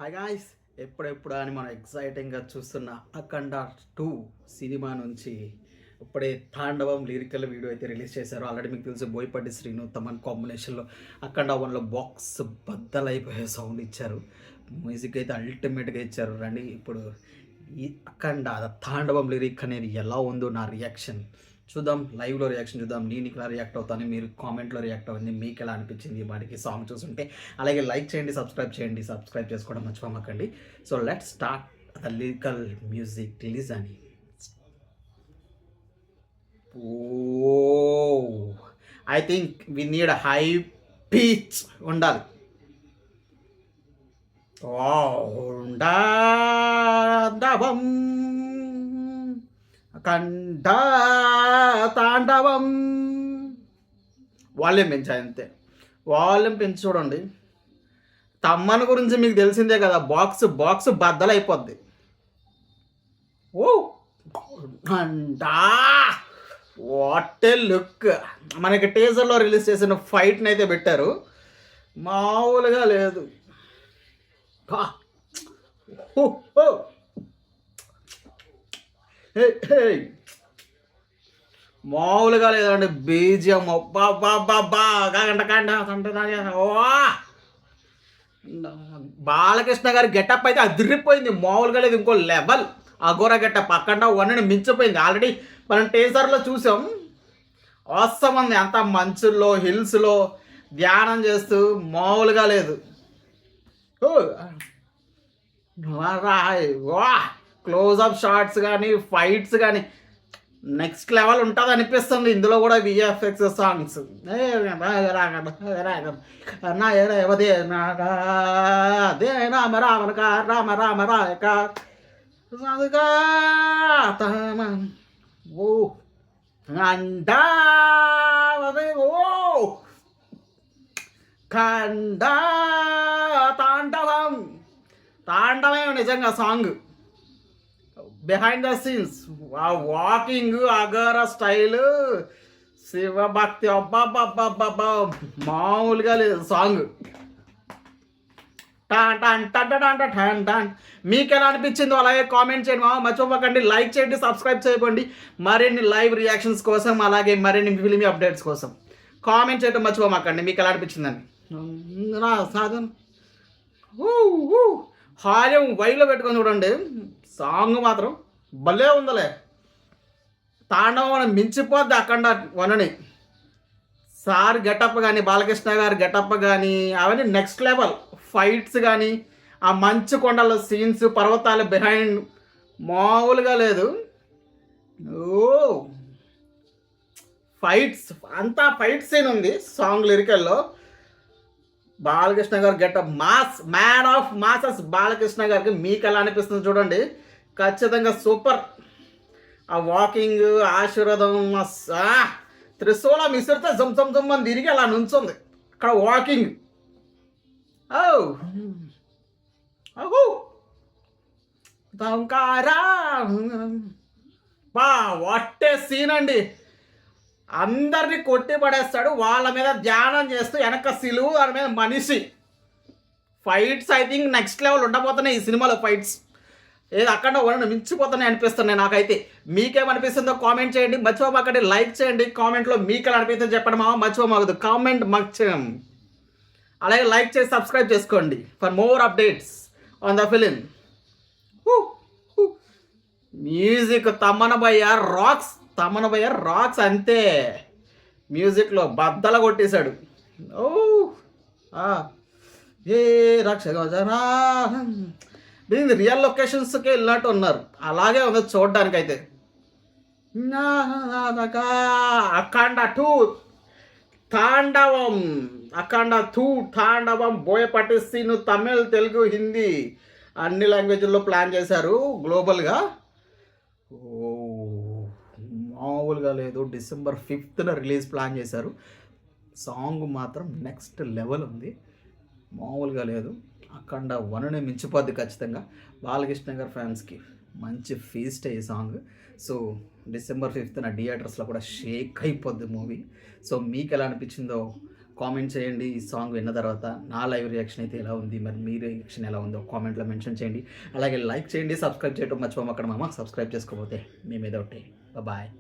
Hi guys, ఎప్పుడెప్పుడు అని మనం ఎక్సైటింగ్గా చూస్తున్న అఖండ 2 సినిమా నుంచి ఇప్పుడే తాండవం లిరికల్ వీడియో అయితే రిలీజ్ చేశారు. ఆల్రెడీ మీకు తెలుసు బోయపాటి శ్రీను తమన్ కాంబినేషన్లో అఖండ 1లో బాక్స్ బద్దలైపోయే సౌండ్ ఇచ్చారు. మ్యూజిక్ అయితే అల్టిమేట్గా ఇచ్చారు. రండి ఇప్పుడు ఈ అఖండ తాండవం లిరిక్ అనేది ఎలా ఉందో నా రియాక్షన్ చూద్దాం. లైవ్లో రియాక్షన్ చూద్దాం. నేను ఇక్కడ రియాక్ట్ అవుతాను, మీరు కామెంట్లో రియాక్ట్ అవ్వండి. మీకు ఎలా అనిపించింది వాటికి సాంగ్ చూస్తుంటే. అలాగే లైక్ చేయండి, సబ్స్క్రైబ్ చేసుకోవడం మర్చిపోమాకండి. So let start the lyrical music release అని. Oh I think we need high pitch ఉండాలి. తాండవం కంఠ తాండవం వాల్యూమ్ పెంచాయి అంతే. వాల్యూమ్ పెంచి చూడండి. తమ్మన్ గురించి మీకు తెలిసిందే కదా, బాక్స్ బద్దలైపోద్ది. ఓ అంటా వాట్ ఏ లుక్. మనకి టీజర్లో రిలీజ్ చేసిన ఫైట్ని అయితే పెట్టారు, మామూలుగా లేదు. మామూలుగా లేదండి బీజియం. బాలకృష్ణ గారి గెటప్ అయితే అదిరిపోయింది, మామూలుగా లేదు. ఇంకో లెవెల్ అఘోర గెటప్ అఖండ 1ని మించిపోయింది. ఆల్రెడీ మనం టీజర్లో చూసాం. అవసరం ఉంది, అంత మంచుల్లో హిల్స్లో ధ్యానం చేస్తూ మామూలుగా లేదు. వా క్లోజ్అప్ షాట్స్ కానీ ఫైట్స్ కానీ నెక్స్ట్ లెవెల్ ఉంటుంది అనిపిస్తుంది. ఇందులో కూడా విఎఫ్ఎక్స్ సాంగ్స్ తాండవం నిజంగా సాంగ్. బిహైండ్ ద సీన్స్ ఆ వాకింగ్ అగర స్టైల్ శివభక్తి అబ్బాబ్బాబ్బాబ్బా మామూలుగా లేదు సాంగ్. మీకు ఎలా అనిపించిందో అలాగే కామెంట్ చేయండి. మర్చిపోకండి, లైక్ చేయండి, సబ్స్క్రైబ్ చేయకండి. మరిన్ని లైవ్ రియాక్షన్స్ కోసం అలాగే మరిన్ని ఫిల్మీ అప్డేట్స్ కోసం కామెంట్ చేయడం మర్చిపోమాకండి. మీకు ఎలా అనిపించిందని సాధన హార్యం వైలో పెట్టుకొని చూడండి. సాంగ్ మాత్రం భలే ఉందలే. తాండవం మించిపోద్ది అఖండ 1ని. సార్ గెటప్ కానీ బాలకృష్ణ గారి గెటప్ కానీ అవన్నీ నెక్స్ట్ లెవెల్. ఫైట్స్ కానీ ఆ మంచు కొండల సీన్స్, పర్వతాల బిహైండ్ మామూలుగా లేదు. ఓ ఫైట్స్ అంతా ఫైట్ సీన్ ఉంది సాంగ్ లిరికల్లో. బాలకృష్ణ గారు getup mass, man of masses Balakrishna గారికి. మీకు ఎలా అనిపిస్తుంది చూడండి, ఖచ్చితంగా సూపర్. ఆ వాకింగ్ ఆశీర్వాదం త్రిశూలం విసిరితే జమ్ అని తిరిగి అలా నుంచుంది అక్కడ వాకింగ్. వాటే సీన్ అండి. అందరినీ కొట్టి పడేస్తాడు, వాళ్ళ మీద ధ్యానం చేస్తూ వెనక సిలువు, దాని మీద మనిషి. Fights I think next level ఉండబోతున్నాయి ఈ సినిమాలో. ఫైట్స్ ఏది అక్కడ 1ని మించిపోతున్నాయి అనిపిస్తున్నాయి నాకైతే. మీకేమనిపిస్తుందో కామెంట్ చేయండి. మర్చిపోమాకండి, లైక్ చేయండి. కామెంట్లో మీకు ఎలా అనిపిస్తుందో చెప్పడం మర్చిపోమాకదు. కామెంట్ మర్చిపోం. అలాగే లైక్ చేసి సబ్స్క్రైబ్ చేసుకోండి for more updates on the film. Music తమ్మనబయ్య రాక్స్ అంతే. మ్యూజిక్లో బద్దల కొట్టేశాడు. ఏ రక్షరా దీని రియల్ లొకేషన్స్కి వెళ్ళినట్టు ఉన్నారు, అలాగే ఉంది చూడడానికైతే. అఖండ 2 తాండవం, అఖండ 2 తాండవం బోయపాటి శ్రీను తమిళ్, తెలుగు, హిందీ అన్ని లాంగ్వేజ్ల్లో ప్లాన్ చేశారు గ్లోబల్గా. మామూలుగా లేదు. December 5th రిలీజ్ ప్లాన్ చేశారు. సాంగ్ మాత్రం నెక్స్ట్ లెవెల్ ఉంది, మామూలుగా లేదు. అఖండ 1ని మించిపోద్ది ఖచ్చితంగా. బాలకృష్ణ గారి ఫ్యాన్స్కి మంచి ఫీస్ట్ ఈ సాంగ్. సో December 5th థియేటర్స్లో కూడా షేక్ అయిపోద్ది మూవీ. సో మీకు ఎలా అనిపించిందో కామెంట్ చేయండి ఈ సాంగ్ విన్న తర్వాత. నా లైవ్ రియాక్షన్ అయితే ఎలా ఉంది, మరి మీ రియాక్షన్ ఎలా ఉందో కామెంట్లో మెన్షన్ చేయండి. అలాగే లైక్ చేయండి, సబ్స్క్రైబ్ చేయడం మర్చిపోమాకండి మామ. సబ్స్క్రైబ్ చేసుకోకపోతే మీ మీద ఒకటి. బాయ్.